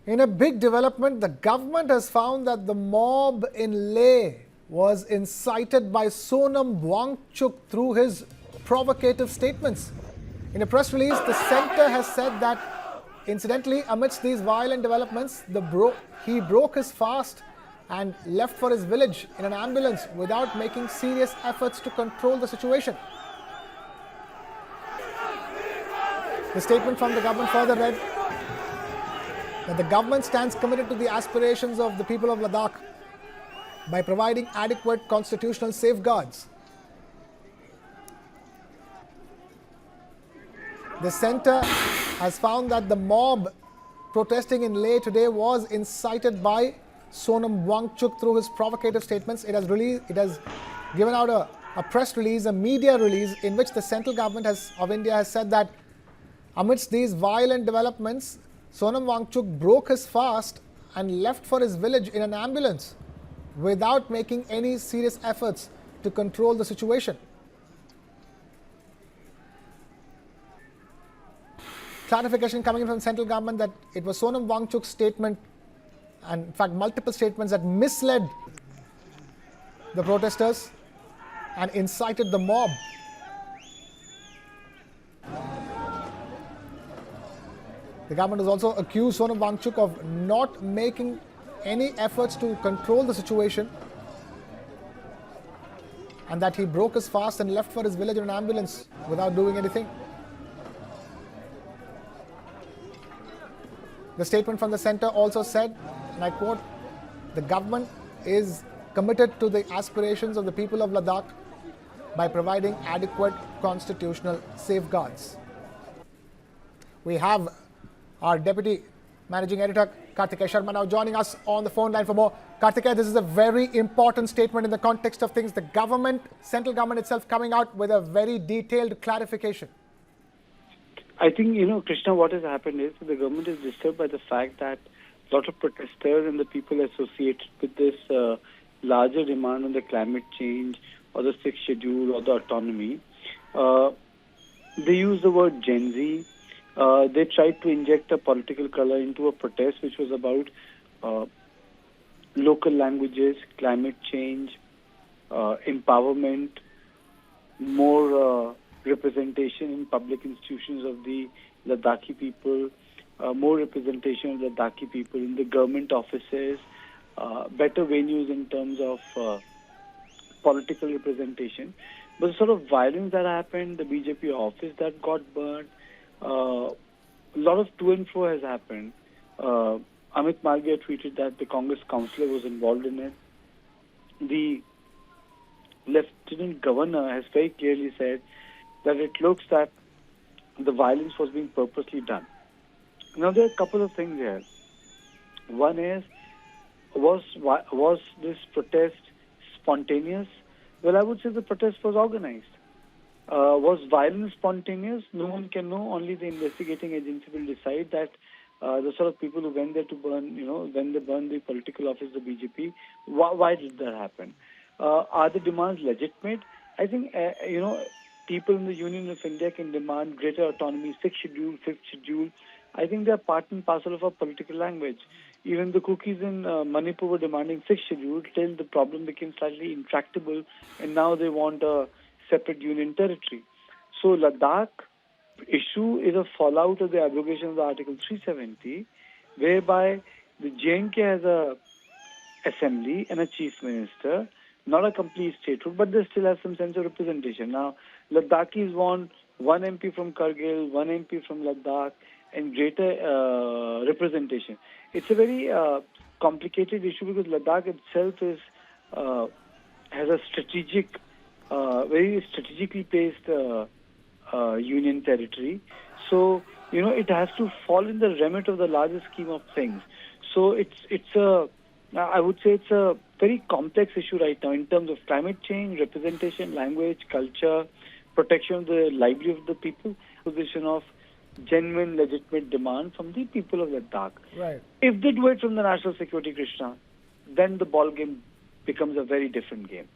In a big development, the government has found that the mob in Leh was incited by Sonam Wangchuk through his provocative statements. In a press release, the centre has said that, incidentally, amidst these violent developments, he broke his fast and left for his village in an ambulance without making serious efforts to control the situation. The statement from the government further read that the government stands committed to the aspirations of the people of Ladakh by providing adequate constitutional safeguards. The centre has found that the mob protesting in Leh today was incited by Sonam Wangchuk through his provocative statements. It has given out a press release, a media release, in which the central government of India has said that amidst these violent developments, Sonam Wangchuk broke his fast and left for his village in an ambulance without making any serious efforts to control the situation. Clarification coming in from the central government that it was Sonam Wangchuk's statement, and in fact multiple statements, that misled the protesters and incited the mob. The government has also accused Sonam Wangchuk of not making any efforts to control the situation, and that he broke his fast and left for his village in an ambulance without doing anything. The statement from the centre also said, and I quote, "The government is committed to the aspirations of the people of Ladakh by providing adequate constitutional safeguards." We have our Deputy Managing Editor, Karthikeya Sharma, now joining us on the phone line for more. Karthikeya, this is a very important statement in the context of things. The government, central government itself, coming out with a very detailed clarification. I think, Krishna, what has happened is the government is disturbed by the fact that a lot of protesters and the people associated with this larger demand on the climate change or the sixth schedule or the autonomy, they use the word Gen Z. They tried to inject a political color into a protest which was about local languages, climate change, empowerment, more representation in public institutions of the Ladakhi people, more representation of the Ladakhi people in the government offices, better venues in terms of political representation. But the sort of violence that happened, the BJP office that got burned, a lot of to and fro has happened. Amit Malviya tweeted that the Congress councillor was involved in it. The Lieutenant Governor has very clearly said that it looks that the violence was being purposely done. Now, there are a couple of things here. One is, was this protest spontaneous? Well, I would say the protest was organized. Was violence spontaneous? No one can know. Only the investigating agency will decide that the sort of people who went there to burn, when they burned the political office, the BJP, why did that happen? Are the demands legitimate? I think, people in the Union of India can demand greater autonomy, sixth schedule, fifth schedule. I think they are part and parcel of our political language. Even the cookies in Manipur were demanding sixth schedule till the problem became slightly intractable, and now they want a separate union territory. So Ladakh issue is a fallout of the abrogation of the Article 370, whereby the J&K has a assembly and a chief minister, not a complete statehood, but they still have some sense of representation. Now, Ladakhis want one MP from Kargil, one MP from Ladakh, and greater representation. It's a very complicated issue because Ladakh itself is has a very strategically placed union territory. So, it has to fall in the remit of the larger scheme of things. So I would say it's a very complex issue right now in terms of climate change, representation, language, culture, protection of the livelihood of the people, position of genuine, legitimate demand from the people of Ladakh. Right. If they do it from the national security, Krishna, then the ball game becomes a very different game.